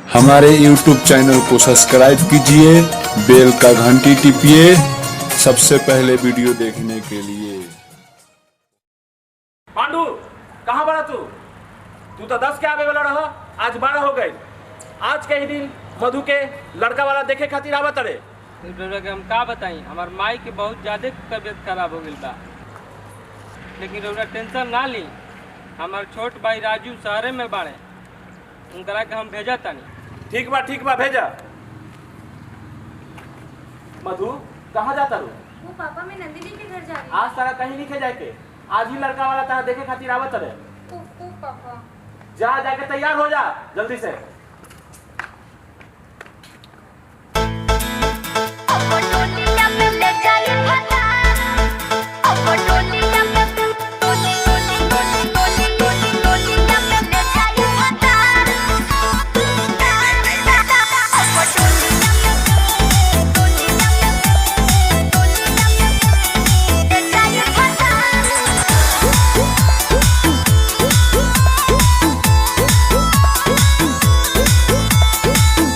हमारे YouTube channel को subscribe कीजिए, बेल का घंटी टिपिए सबसे पहले वीडियो देखने के लिए। पांडू कहाँ बड़ा तू तो 10 के आवे वाला रहा, आज 12 हो गए। आज के ही दिन मधु के लड़का वाला देखे खातिर आवत रे। हम का बताई, हमार माई के बहुत ज्यादा तबीयत खराब हो गई बा, लेकिन रउरा टेंशन ना ली। हमार छोट भाई राजू शहरे में बाड़े, उनकरा के हम भेजा तानी। ठीक बा भेजा। मधु कहाँ जाता रू? वो पापा मैं नंदिनी के घर जा रही हूँ। आज तारा कहीं नहीं जाए के, आज ही लड़का वाला तारा देखे खातिर आवत रे। पापा जाके तैयार हो जा जल्दी से।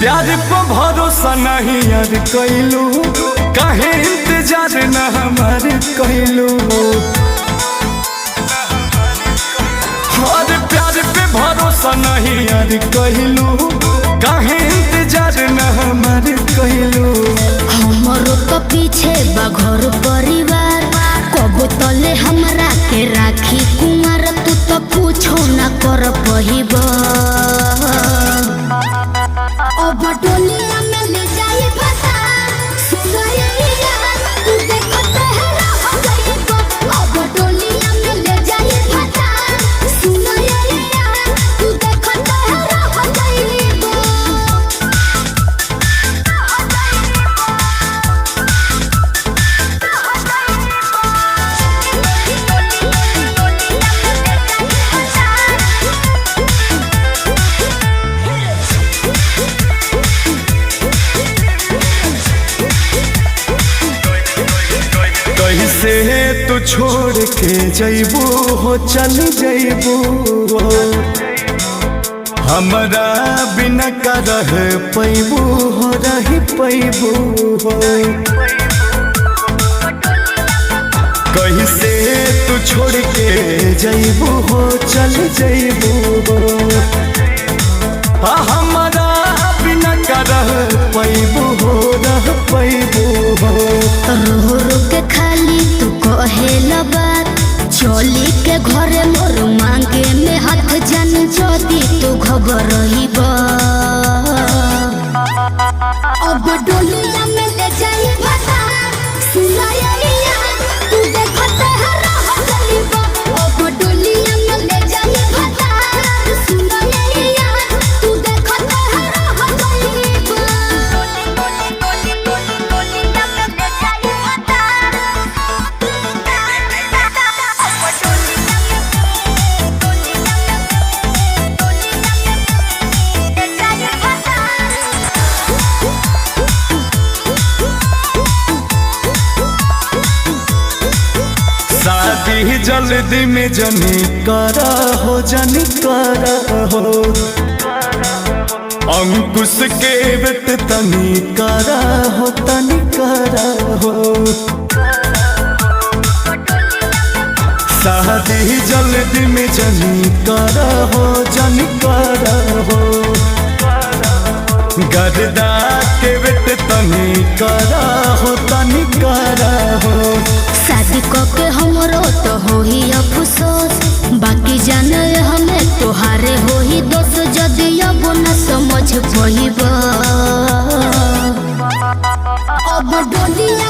प्यार को भरोसा नहीं यार कैलू, काहे इंतजार न हमार कैलू। और प्यार पे भरोसा नहीं यार कैलू, काहे इंतजार न हमार कैलू। हमरो तो पीछे बा घर परिवार, कबो तले हमरा के राखी कुमार। तू तो पूछो न कर पहिबा, अब डोलिया में ले जाए फसा सुनैया। तू देखो तेरा हो गई, अब डोलिया में ले जाए फसा सुनैया। तू देखो तेरा हो गई। कैसे तू छोड़ के जैबू हो, चल जैबू हमरा बिना का रह पैबू हो, रही पैबू हो। कैसे तू छोड़ के जैबू हो, चल जैबू हमरा बिना का रह पैबू हो, रह पैबू हो। रो रो के खाली तू कहेला बात, चोली के घरे मोर मांगे में हाथ जन जोदी तू खबर रहीबा। अब डोलिया में ले जाई फसा सुनैया। तू देखो तेरा हो गईबा, अब डोलिया में ले जाई फसा सुनैया। तू देखो तेरा हो गईबा। शादी जल्दी में जनी करा हो, जनी करा हो। अंकुश के बेट तनी करा हो, तनी करा हो। शादी जल्दी में जनी करा हो, जनी करा हो। गर्दा के बेट तनी करा हो, तनी करा हो। शादी के हमरो तो हो ही अफसोस, बाकी जाने हमें तोहारे हो ही दोस्त। जदि अब न समझ पहिबा, अब डोलिया